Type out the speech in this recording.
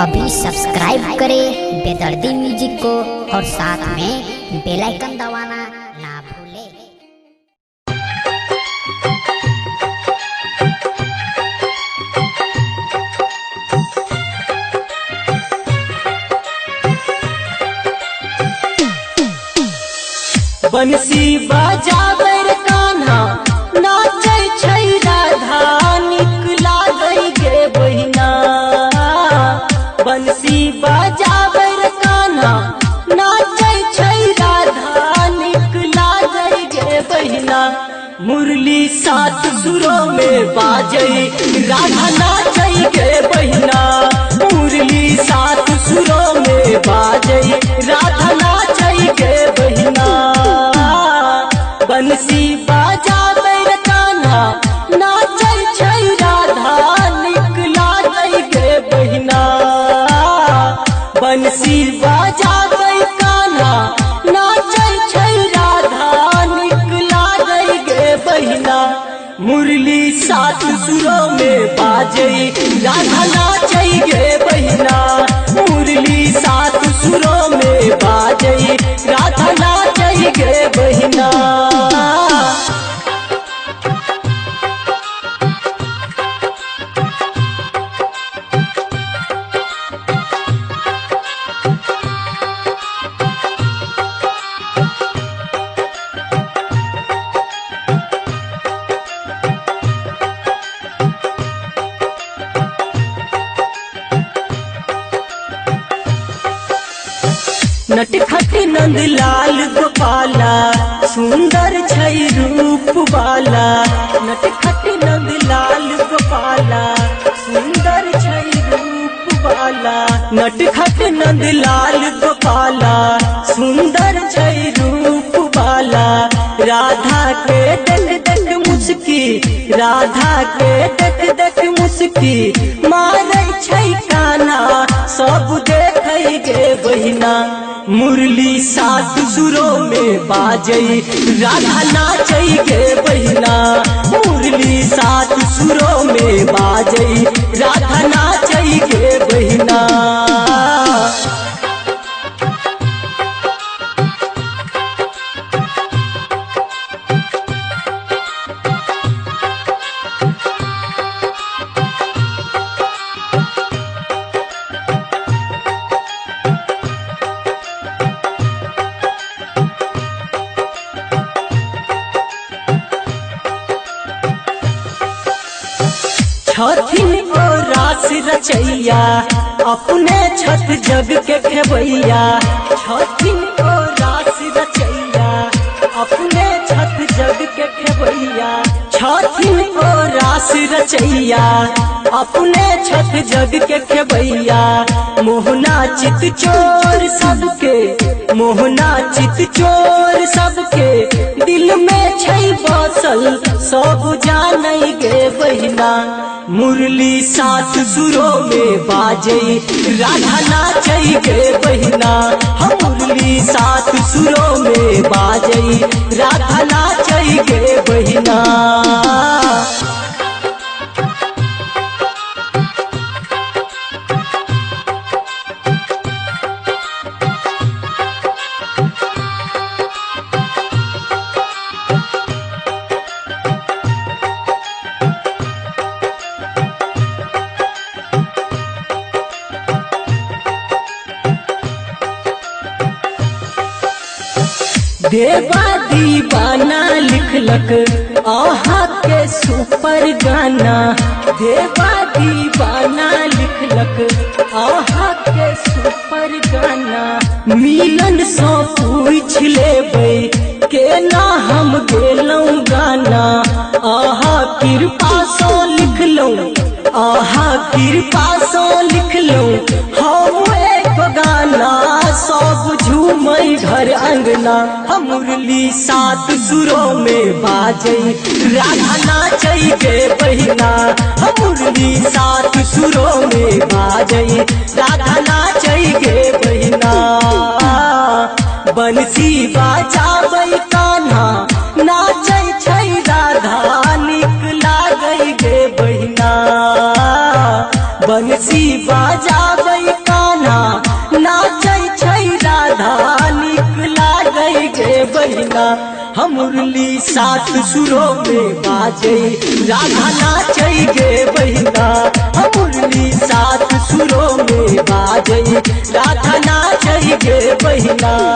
अभी सब्सक्राइब करें बेदर्दी म्यूजिक को और साथ में बेल आइकन दबाना ना भूलें। बंसी बजाबै कान्हा नाचै छै राधा नीक लागै गे बहिना। बंसी बजाबै कान्हा नाचै छै राधा नीक लागै गे बहिना। मुरली सात सुरों में बाजै राधा नाचै गे बहिना। मुरली सात सुरों में बाजै राधा नाचै गे बहिना। बंसी बजाबै कान्हा नाचै छै राधा नीक लागै गे बहिना। बंसी बजाबै कान्हा नाचै छै राधा नीक लागै गे बहिना। मुरली सात सुरों में बाजै राधा नाचै गे बहिना। मुरली सात सुरों में बाजै राधा नाचै गे बहिना। नटखट नंदलाल गोपाला सुंदर छै रूप वाला। नटखट नंदलाल गोपाला सुंदर छै रूप वाला। नटखट नंदलाल गोपाला सुंदर छै रूप वाला। राधा के देख देख मुस्की राधा के देख देख मुस्की मारै छै कान्हा सब देखै गे बहिना। मुरली सात सुरों में बाजै राधा नाचै गे बहिना। मुरली सात सुरों में बाजै राधा नाचै गे बहिना। छथिन ओ रास रचैया अपने छठ जग के खेबैया। छथिन ओ रास रचैया अपने छठ जग के खेबैया। छथिन ओ रास रचैया अपने छठ जग के खेबैया। मोहना चित चोर सबके मोहना चित चोर सबके दिल में छै बसल सब जानै गे बहिना। मुरली सात सुरों में बाजै राधा नाचै गे बहिना। हम मुरली सात सुरों में बाजै राधा नाचै गे बहिना। देवा दीवाना लिखलक आहा के सुपर गाना। देवा दीवाना लिखलक आहा के सुपर गाना। मिलन सो पूछ लेबै केना हम गेलौं गाना। आहा कृपा सो लिखलौं आहा कृपा सो लिखलौं हम एक गाना। सब झूमै घर अंगना। हम मुरली सात सुरों में बाजै राधा नाचै गे बहिना। हम मुरली सात सुरों में बाजै राधा नाचै गे बहिना। बंसी बजाबै कान्हा नाचै छै राधा नीक लागै गे बहिना। बंसी बजाबै बहिना हम मुरली सात सुरों में बाजे राधा नाचे गे बहिना हम मुरली सात सुरों में बाजे राधा नाचे गे बहिना।